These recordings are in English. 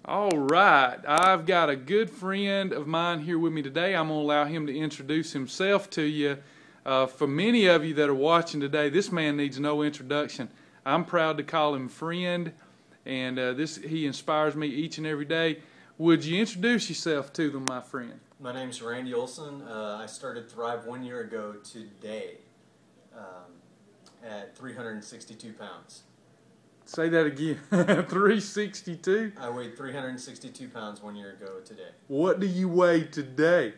All right, I've got a good friend of mine here with me today. I'm going to allow him to introduce himself to you. For many of you that are watching today, this man needs no introduction. I'm proud to call him friend, and he inspires me each and every day. Would you introduce yourself to them, my friend? My name's Randy Olson. I started Thrive 1 year ago today at 362 pounds. Say that again. 362? I weighed 362 pounds 1 year ago today. What do you weigh today?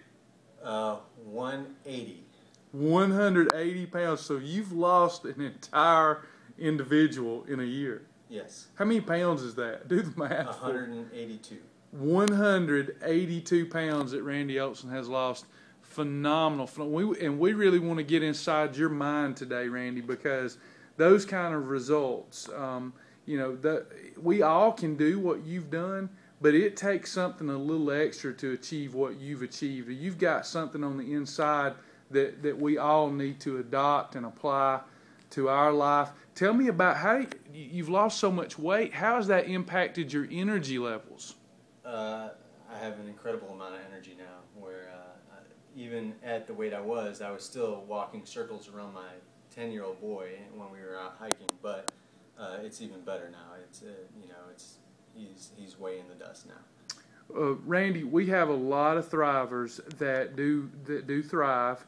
180. 180 pounds. So you've lost an entire individual in a year. Yes. How many pounds is that? Do the math. 182. 182 pounds that Randy Olson has lost. Phenomenal. We really want to get inside your mind today, Randy, because those kind of results, we all can do what you've done, but it takes something a little extra to achieve what you've achieved. You've got something on the inside that we all need to adopt and apply to our life. Tell me about how you've lost so much weight. How has that impacted your energy levels? I have an incredible amount of energy now, where even at the weight I was still walking circles around my 10-year-old boy when we were out hiking, but it's even better now. He's way in the dust now. Randy, we have a lot of thrivers that do thrive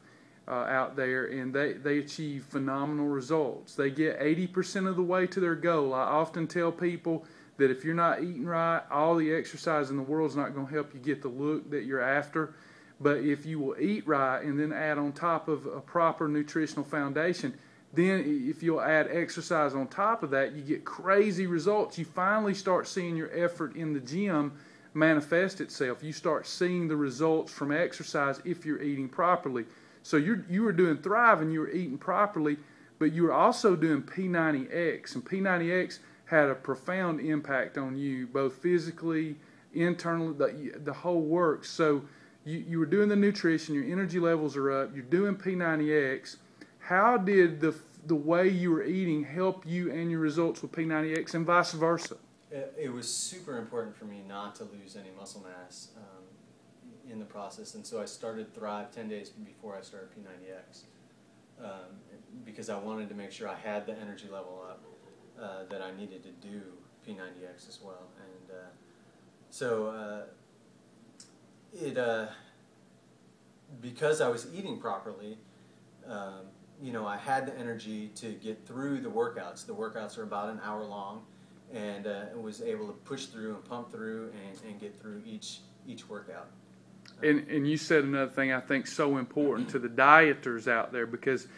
out there, and they achieve phenomenal results. They get 80% of the way to their goal. I often tell people that if you're not eating right, all the exercise in the world is not going to help you get the look that you're after. But if you will eat right and then add on top of a proper nutritional foundation, then if you'll add exercise on top of that, you get crazy results. You finally start seeing your effort in the gym manifest itself. You start seeing the results from exercise if you're eating properly. So you were doing Thrive and you were eating properly, but you were also doing P90X, and P90X had a profound impact on you, both physically, internally, the whole works. So you were doing the nutrition, your energy levels are up, you're doing P90X. How did the way you were eating help you and your results with P90X, and vice versa? It was super important for me not to lose any muscle mass in the process, and so I started Thrive 10 days before I started P90X because I wanted to make sure I had the energy level up that I needed to do P90X as well. And because I was eating properly, I had the energy to get through the workouts. The workouts are about an hour long, and was able to push through and pump through and get through each workout. And you said another thing I think so important to the dieters out there, because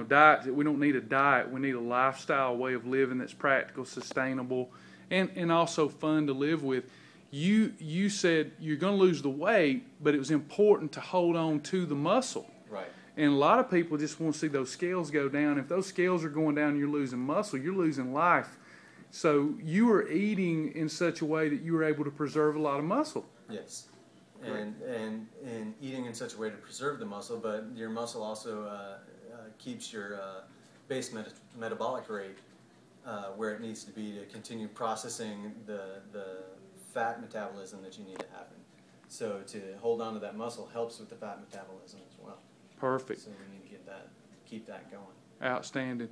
diet, we don't need a diet, we need a lifestyle way of living that's practical, sustainable, and also fun to live with. You said you're going to lose the weight, but it was important to hold on to the muscle. Right. And a lot of people just want to see those scales go down. If those scales are going down and you're losing muscle, you're losing life. So you were eating in such a way that you were able to preserve a lot of muscle. Yes. And eating in such a way to preserve the muscle, but your muscle also keeps your base metabolic rate where it needs to be to continue processing the fat metabolism that you need to happen. So to hold on to that muscle helps with the fat metabolism as well. Perfect. So we need to keep that going. Outstanding.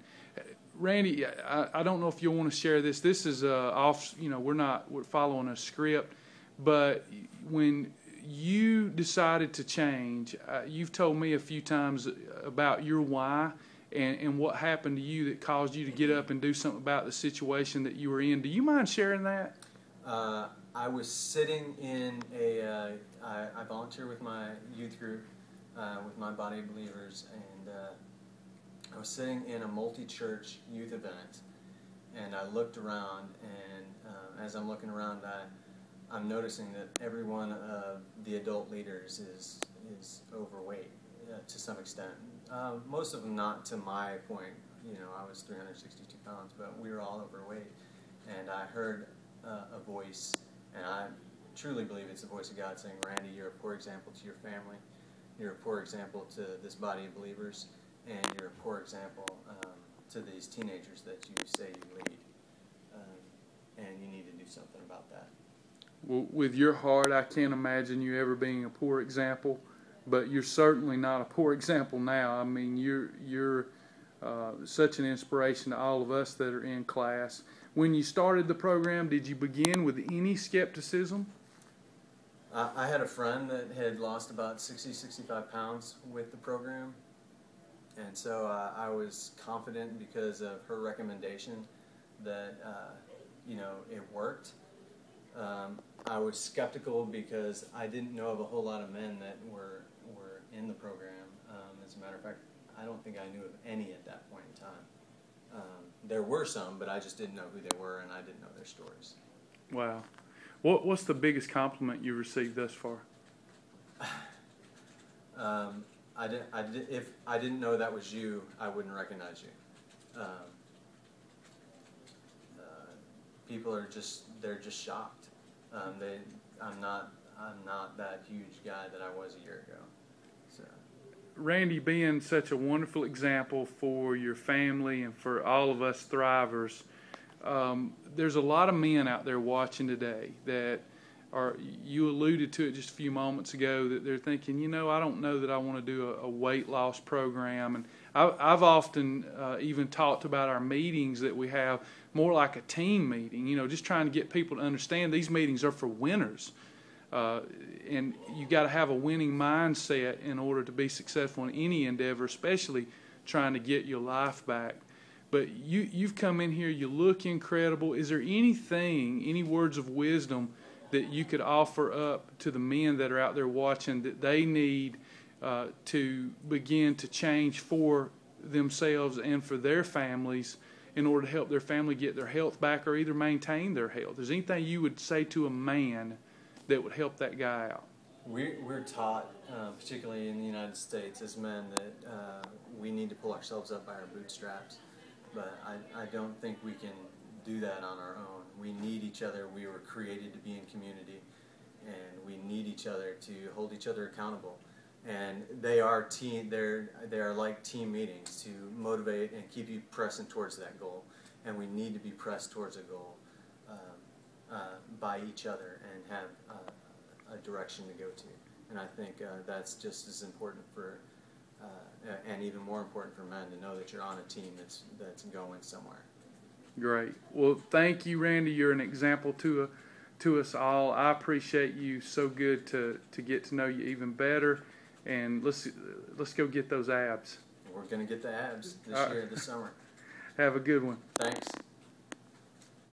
Randy, I don't know if you'll want to share this. This is we're following a script, but when you decided to change, you've told me a few times about your why and what happened to you that caused you to get up and do something about the situation that you were in. Do you mind sharing that? I was sitting in I volunteer with my youth group, with my body of believers, and I was sitting in a multi-church youth event, and I looked around, and as I'm looking around, I'm noticing that every one of the adult leaders is overweight to some extent. Most of them not to my point. I was 362 pounds, but we were all overweight. And I heard a voice, and I truly believe it's the voice of God saying, "Randy, you're a poor example to your family. You're a poor example to this body of believers, and you're a poor example to these teenagers that you say you lead. And you need to do something about that." Well, with your heart, I can't imagine you ever being a poor example, but you're certainly not a poor example now. I mean, you're such an inspiration to all of us that are in class. When you started the program, did you begin with any skepticism? I had a friend that had lost about 65 pounds with the program, and so I was confident because of her recommendation that it worked. I was skeptical because I didn't know of a whole lot of men that were in the program. As a matter of fact, I don't think I knew of any at that point in time. There were some, but I just didn't know who they were, and I didn't know their stories. Wow. What's the biggest compliment you received thus far? If I didn't know that was you, I wouldn't recognize you. People are they're just shocked. I'm not that huge guy that I was a year ago. So. Randy, being such a wonderful example for your family and for all of us Thrivers, there's a lot of men out there watching today that are, you alluded to it just a few moments ago, that they're thinking, I don't know that I want to do a weight loss program. And I've often even talked about our meetings that we have more like a team meeting, just trying to get people to understand these meetings are for winners. And you got to have a winning mindset in order to be successful in any endeavor, especially trying to get your life back. But you've come in here, you look incredible. Is there any words of wisdom that you could offer up to the men that are out there watching that they need to begin to change for themselves and for their families in order to help their family get their health back or either maintain their health? Is there anything you would say to a man that would help that guy out? We're taught, particularly in the United States, as men, that we need to pull ourselves up by our bootstraps. But I don't think we can do that on our own. We need each other. We were created to be in community, and we need each other to hold each other accountable. And they are like team meetings to motivate and keep you pressing towards that goal. And we need to be pressed towards a goal by each other and have a direction to go to. And I think that's just as important and even more important for men to know that you're on a team that's going somewhere. Great. Well, thank you, Randy. You're an example to us all. I appreciate you. So good to get to know you even better. And let's go get those abs. We're going to get the abs this summer. Have a good one. Thanks.